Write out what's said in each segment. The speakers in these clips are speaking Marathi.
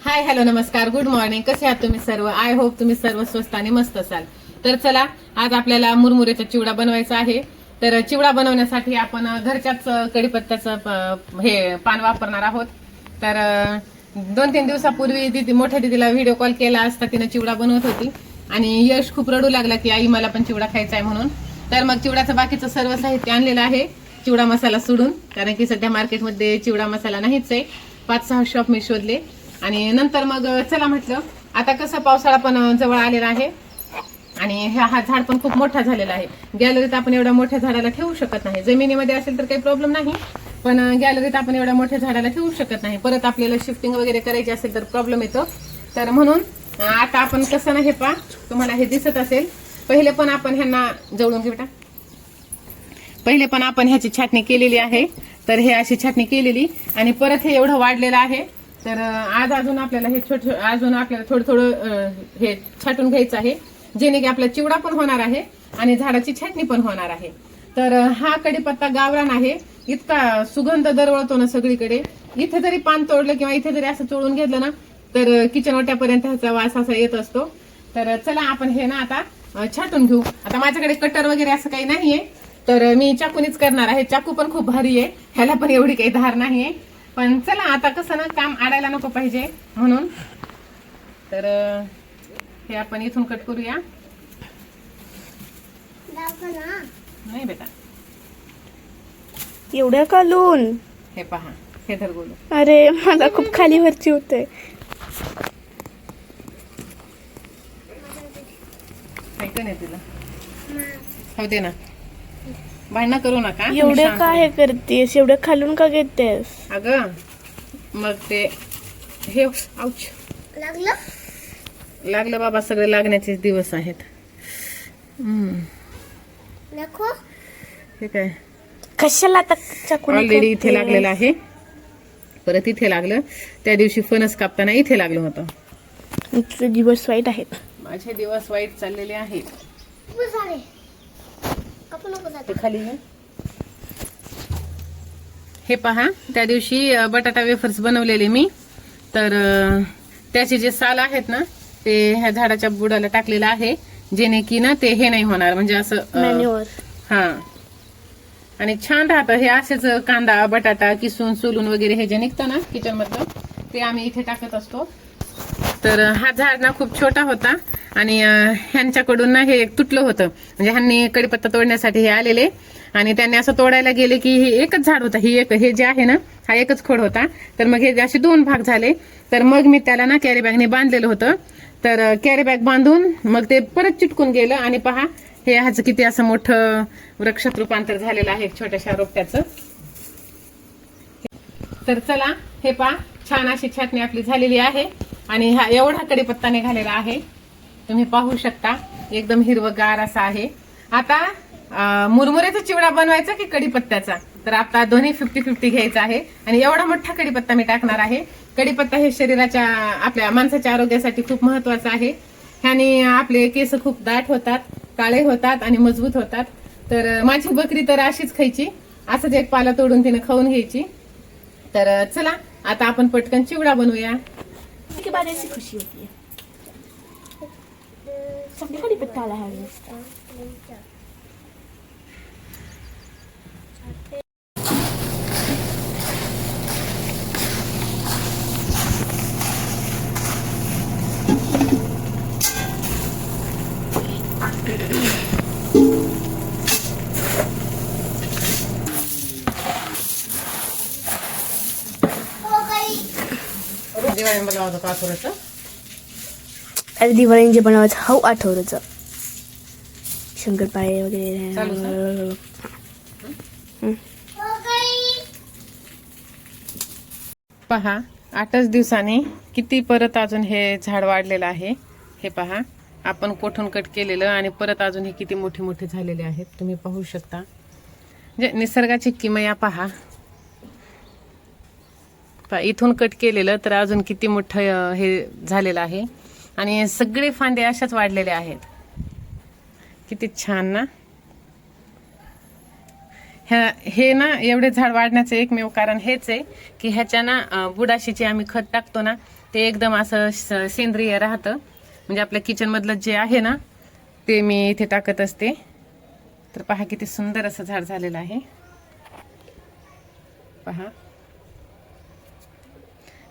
हाय हॅलो नमस्कार गुड मॉर्निंग. कसे आहात तुम्ही सर्व? आय होप तुम्ही सर्व स्वस्त आणि मस्त असाल. तर चला आज आपल्याला मुरमुऱ्याचा चिवडा बनवायचा आहे. तर चिवडा बनवण्यासाठी आपण घरच्याच कढीपत्त्याचं हे पान वापरणार आहोत. तर 2-3 दिवसापूर्वी दीदी मोठ्या दीदीला व्हिडिओ कॉल केला असता, तिने चिवडा बनवत होती आणि यश खूप रडू लागला की आई मला पण चिवडा खायचा आहे म्हणून. तर मग चिवड्याचं बाकीचं सर्व साहित्य आणलेलं आहे चिवडा मसाला सोडून, कारण की सध्या मार्केटमध्ये चिवडा मसाला नाहीच आहे. 5-6 शॉप मी शोधले आणि नंतर मग चला म्हटलं आता कसं पावसाळा पण जवळ आलेला आहे आणि हा झाड पण खूप मोठा झालेला आहे. गॅलरीत आपण एवढ्या मोठ्या झाडाला ठेवू शकत नाही. जमिनीमध्ये असेल तर काही प्रॉब्लेम नाही, पण गॅलरीत आपण एवढ्या मोठ्या झाडाला ठेवू शकत नाही. परत आपल्याला शिफ्टिंग वगैरे करायची असेल तर प्रॉब्लेम येतो. तर म्हणून आता आपण कसं नाही पा तुम्हाला हे दिसत असेल. पहिले पण आपण ह्यांना जवळून घे बेटा. पहिले पण आपण ह्याची छाटणी केलेली आहे. तर हे अशी छाटणी केलेली आणि परत हे एवढं वाढलेलं आहे. तर आज अजून आपल्याला हे अजून आपल्याला थोडं थोडं हे छाटून घ्यायचं आहे, जेणे की आपला चिवडा पण होणार आहे आणि झाडाची छाटणी पण होणार आहे. तर हा कढीपत्ता गावरान आहे. इतका सुगंध दरवळतो ना सगळीकडे. इथे जरी पान तोडलं किंवा इथे जरी असं चोळून घेतलं ना तर किचन ओट्यापर्यंत ह्याचा वास असा येत असतो. तर चला आपण हे ना आता छाटून घेऊ. आता माझ्याकडे कटर वगैरे असं काही नाहीये, तर मी चाकूनीच करणार आहे. चाकू पण खूप भारी आहे, ह्याला पण एवढी काही धार नाहीये. पण चला आता कसं ना काम आडायला नको पाहिजे म्हणून. तर हे आपण इथून कट करूया. नाही बेटा एवढ्या कालून. हे पहा, हे धर गोलू. अरे मला खूप खाली वरची होते. ऐक नाही तुला होते ना, भांडणं करू नका. एवढे काय करतेस? एवढं खालून का घेतेस? अगं मग ते हे आउच लागलं बाबा. सगळे लागण्याचे दिवस आहेत. हे काय कशाला आता चाकून ऑलरेडी इथे लागलेलं आहे, परत इथे लागलं. त्या दिवशी फणस कापताना इथे लागलं होतं. तुझे दिवस वाईट आहेत. माझे दिवस वाईट चाललेले आहेत. ते खाली घे. हे पहा, त्या दिवशी बटाटा वेफर्स बनवलेले मी. तर त्याचे जे साल आहेत ना ते ह्या झाडाच्या बुडाला टाकलेलं आहे, जेणे की ना ते हे नाही होणार, म्हणजे असं हा. आणि छान राहतं हे असेच. कांदा बटाटा किसून सोलून वगैरे हे जे निघतं ना किचन मधलं ते आम्ही इथे टाकत असतो. तर हा झाड ना खूप छोटा होता आणि ह्यांच्याकडून ना हे तुटलं होतं. म्हणजे ह्यांनी कडीपत्ता तोडण्यासाठी हे आलेले आणि त्यांनी असं तोडायला गेले की हे एकच झाड होता. हे जे आहे ना हा एकच खोड होता. तर मग हे असे 2 भाग झाले. तर मग मी त्याला ना कॅरी बॅगने बांधलेलं होतं. तर कॅरी बॅग बांधून मग ते परत चिटकून गेलं आणि पहा हे ह्याचं किती असं मोठं वृक्षात रूपांतर झालेलं आहे छोट्याशा रोपट्याचं. तर चला हे पहा, छान अशी छाटणी आपली झालेली आहे आणि हा एवढा कडीपत्ता निघालेला आहे. तुम्ही पाहू शकता एकदम हिरवगार असा आहे. आता मुरमुऱ्याचा चिवडा बनवायचा की कडीपत्त्याचा, तर आता दोन्ही 50-50 घ्यायचा आहे. आणि एवढा मोठा कडीपत्ता मी टाकणार आहे. कडीपत्ता हे शरीराच्या आपल्या माणसाच्या आरोग्यासाठी खूप महत्वाचं आहे. ह्याने आपले केस खूप दाट होतात, काळे होतात आणि मजबूत होतात. तर माझी बकरी तर अशीच खायची, असंच एक पाला तोडून तिने खाऊन घ्यायची. तर चला आता आपण पटकन चिवडा बनवूया. खुशी होती. कडीपत्ता आला आहे. दिवाळी मला होतं कासुराचं. अरे दिवाळींचे बनवायचं हाऊ आठवड्याचं शंकरपाळे वगैरे. पहा 8च दिवसांनी किती परत अजून हे झाड वाढलेलं आहे. हे पहा आपण कोठून कट केलेलं आणि परत अजून हे किती मोठे मोठे झालेले आहेत. तुम्ही पाहू शकता. म्हणजे निसर्गाची किमया पहा. इथून कट केलेलं तर अजून किती मोठं हे झालेलं आहे आणि सगळे फांदे अशाच वाढलेले आहेत. किती छान ना. हे ना एवढे झाड वाढण्याचं एकमेव कारण हेच आहे की ह्याच्या ना बुडाशीचे आम्ही खत टाकतो ना ते एकदम असं सेंद्रिय राहतं. म्हणजे आपल्या किचनमधलं जे आहे ना ते मी इथे टाकत असते. तर पहा किती सुंदर असं झाड झालेलं आहे पहा.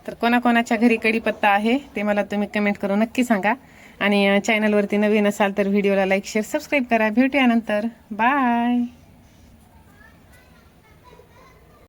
तर कोणाकोणाच्या घरी कढीपत्ता आहे ते मला तुम्ही कमेंट करून नक्की सांगा. आणि चॅनलवरती नवीन असाल तर व्हिडिओला लाईक शेअर सबस्क्राईब करा. भेटूया नंतर. बाय.